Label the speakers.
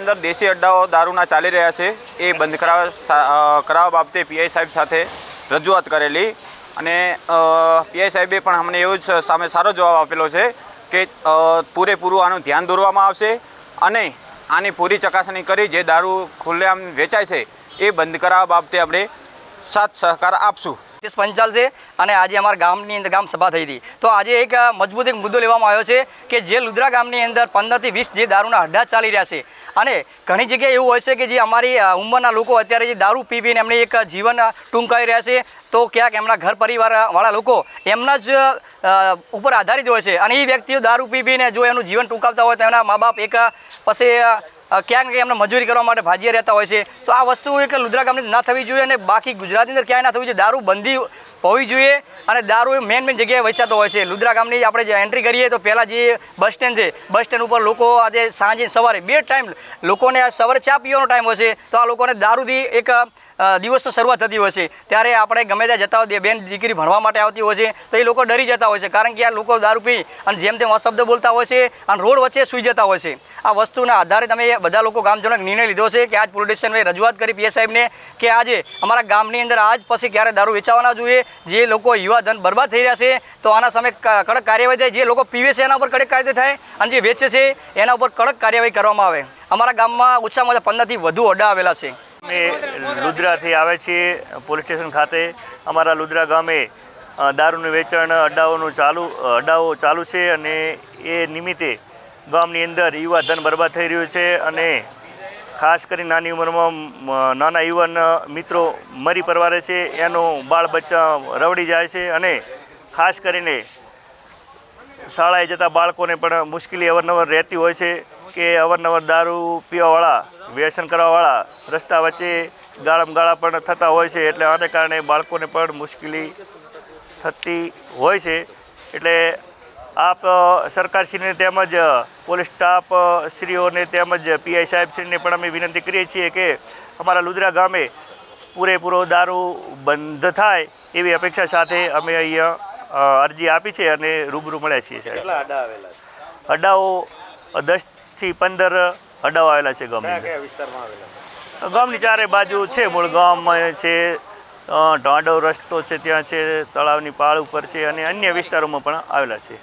Speaker 1: અંદર દેશી અડ્ડાઓ દારૂના ચાલી રહ્યા છે એ બંધ કરાવવા બાબતે પીઆઈ સાહેબ સાથે રજૂઆત કરેલી અને પીઆઈ સાહેબે પણ અમને એવું જ સામે સારો જવાબ આપેલો છે કે પૂરેપૂરું આનું ધ્યાન દોરવામાં આવશે અને આની પૂરી ચકાસણી કરી જે દારૂ ખુલ્લેઆમ વેચાય છે એ બંધ કરાવવા બાબતે આપણે સાથ સહકાર આપશું।
Speaker 2: પંચાલ છે અને આજે અમારા ગામની અંદર ગામ સભા થઈ હતી તો આજે એક મજબૂત એક મુદ્દો લેવામાં આવ્યો છે કે જે લુદ્રા ગામની અંદર 15 થી 20 જે દારૂના અડ્ડા ચાલી રહ્યા છે અને ઘણી જગ્યાએ એવું હોય છે કે જે અમારી ઉંમરના લોકો અત્યારે જે દારૂ પીને એમને એક જીવન ટૂંકાવી રહ્યા છે તો ક્યાંક એમના ઘર પરિવારવાળા લોકો એમના જ ઉપર આધારિત હોય છે અને એ વ્યક્તિઓ દારૂ પીને જો એનું જીવન ટૂંકાવતા હોય તો એના મા બાપ એક પછી ક્યાંક એમને મજૂરી કરવા માટે ભાજીયા રહેતા હોય છે તો આ વસ્તુ એક લુદ્રા ગામની ના થવી જોઈએ અને બાકી ગુજરાતની અંદર ક્યાંય ના થવી જોઈએ। દારૂ બંધી હોવી જોઈએ અને દારૂ એ મેન જગ્યાએ વેચાતો હોય છે। લુદ્રા ગામની આપણે જે એન્ટ્રી કરીએ તો પહેલાં જે બસ સ્ટેન્ડ છે બસ સ્ટેન્ડ ઉપર લોકો આજે સાંજે સવારે 2 ટાઈમ લોકોને સવારે ચા પીવાનો ટાઈમ હોય છે તો આ લોકોને દારૂથી એક દિવસની શરૂઆત થતી હોય છે ત્યારે આપણે ગમે ત્યાં જતા હોય બેન દીકરી ભણવા માટે આવતી હોય છે તો એ લોકો ડરી જતા હોય છે કારણ કે આ લોકો દારૂ પી અને જેમ તેમ અશબ્દ બોલતા હોય છે અને રોડ વચ્ચે સૂઈ જતા હોય છે। આ વસ્તુના આધારે તમે બધા લોકો ગામજનોએ નિર્ણય લીધો છે કે આજ પોલીસ સ્ટેશને રજૂઆત કરી પીએસ સાહેબને કે આજે અમારા ગામની અંદર આજ પછી ક્યારે દારૂ વેચાવા ના જોઈએ। જે લોકો યુવા ધન બરબાદ થઈ રહ્યા છે તો આના સામે કડક કાર્યવાહી થાય। જે લોકો પીવે છે એના ઉપર કડક કાયદો થાય અને જે વેચે છે એના ઉપર કડક કાર્યવાહી કરવામાં આવે। અમારા ગામમાં ઓછામાં ઓછા 15 થી વધુ અડ્ડા આવેલા છે।
Speaker 3: અમે લુદ્રાથી આવે છીએ પોલીસ સ્ટેશન ખાતે। અમારા લુદ્રા ગામે દારૂનું વેચાણ અડ્ડાઓ ચાલુ છે અને એ નિમિત્તે ગામની અંદર યુવા ધન બરબાદ થઈ રહ્યું છે અને ખાસ કરીને નાની ઉંમરમાં નાના યુવાન મિત્રો મરી પરવારે છે, એનો બાળ બચ્ચા રવડી જાય છે અને ખાસ કરીને શાળાએ જતા બાળકોને પણ મુશ્કેલી અવારનવાર રહેતી હોય છે કે અવારનવાર દારૂ પીવાવાળા વ્યસન કરવાવાળા રસ્તા વચ્ચે ગાળા પણ થતા હોય છે એટલે આને કારણે બાળકોને પણ મુશ્કેલી થતી હોય છે। એટલે આપ સરકારશ્રીને તેમજ પોલીસ સ્ટાફ શ્રીઓને તેમજ પીઆઈ સાહેબશ્રીને પણ અમે વિનંતી કરીએ છીએ કે અમારા લુદ્રા ગામે પૂરેપૂરો દારૂ બંધ થાય એવી અપેક્ષા સાથે અમે અહીંયા અરજી આપી છે અને રૂબરૂ મળ્યા છીએ।
Speaker 1: કેટલા અડ્ડા આવેલા છે?
Speaker 3: અડ્ડાઓ 10 થી 15 અડ્ડાઓ આવેલા છે ગામમાં।
Speaker 1: કયા વિસ્તારમાં આવેલા?
Speaker 3: ગામની ચારે બાજુ છે, મૂળ ગામમાં છે, ઢાંડો રસ્તો છે ત્યાં છે, તળાવની પાળ ઉપર છે અને અન્ય વિસ્તારોમાં પણ આવેલા છે।